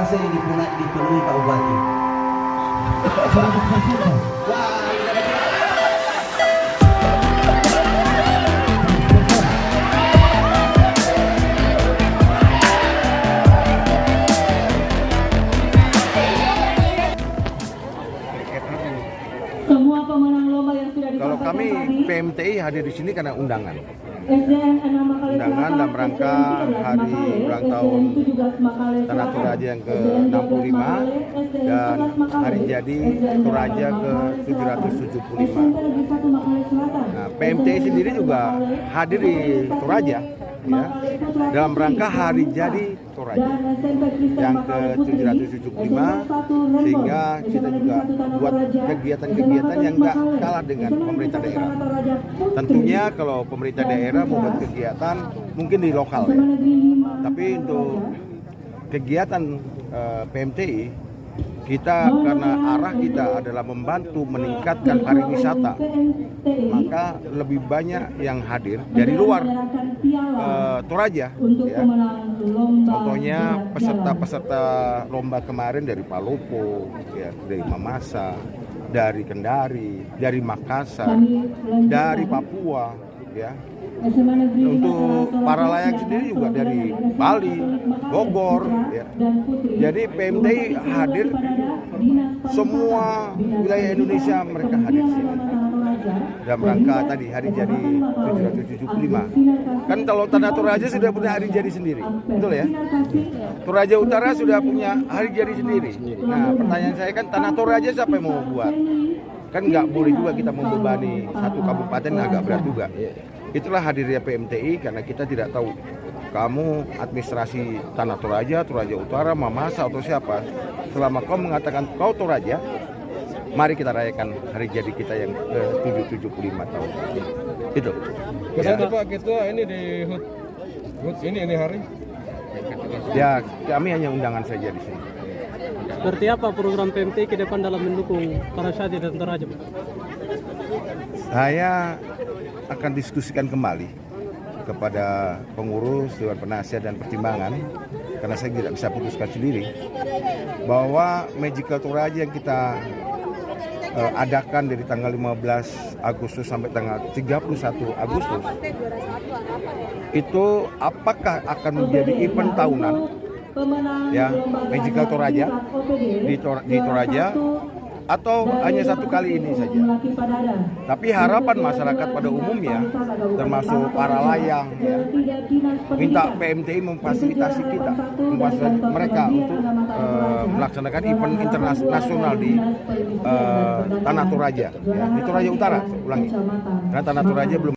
rasa ini dipenuhi Pak Bupati. Wah, Semua pemenang lomba yang sudah Kalau disampaikan kami tadi, PMTI hadir di sini karena undangan. SDN 6 Makale Undangan dalam rangka hari ulang tahun Tanah Toraja yang ke-65 dan hari jadi Toraja ke-775. Nah, PMTI sendiri juga hadir di Toraja ya, dalam rangka hari jadi Toraja yang ke-775, sehingga kita juga buat kegiatan-kegiatan yang nggak kalah dengan pemerintah daerah. Tentunya kalau pemerintah daerah membuat kegiatan mungkin di lokal ya, tapi untuk kegiatan PMTI kita, karena arah kita adalah membantu meningkatkan pariwisata, maka lebih banyak yang hadir dari luar Toraja ya. Contohnya peserta-peserta lomba kemarin dari Palopo ya, dari Mamasa, dari Kendari, dari Makassar, dari Papua ya. Untuk para layang sendiri juga dari Bali, Bogor ya. Jadi PMTI hadir semua wilayah Indonesia, mereka hadir di sini dalam rangka tadi hari jadi 775. Kan kalau Tanah Toraja sudah punya hari jadi sendiri, betul ya? Toraja Utara sudah punya hari jadi sendiri. Nah, pertanyaan saya kan, Tanah Toraja siapa yang mau buat? Kan nggak boleh juga kita membebani satu kabupaten, agak berat juga. Itulah hadirnya PMTI, karena kita tidak tahu kamu administrasi Tanah Toraja, Toraja Utara, Mamasa atau siapa. Selama kau mengatakan kau Toraja, mari kita rayakan hari jadi kita yang ke-775 tahun. Itu. Kesannya Pak Ketua ini di HUT ini hari? Ya, kami hanya undangan saja di sini. Seperti apa program PMTI ke depan dalam mendukung para syahid dan Toraja? Saya akan diskusikan kembali kepada pengurus, Dewan Penasihat dan Pertimbangan, karena saya tidak bisa putuskan sendiri, bahwa Magical Toraja yang kita adakan dari tanggal 15 Agustus sampai tanggal 31 Agustus itu apakah akan menjadi event tahunan ya, Magical Toraja di Toraja, atau hanya satu kali ini saja. Tapi harapan masyarakat pada umumnya, termasuk para layang ya, minta PMTI memfasilitasi kita, memfasilitasi mereka untuk melaksanakan event internasional di Tanah Toraja ya, di Toraja Utara, saya ulangi, karena Tanah Toraja belum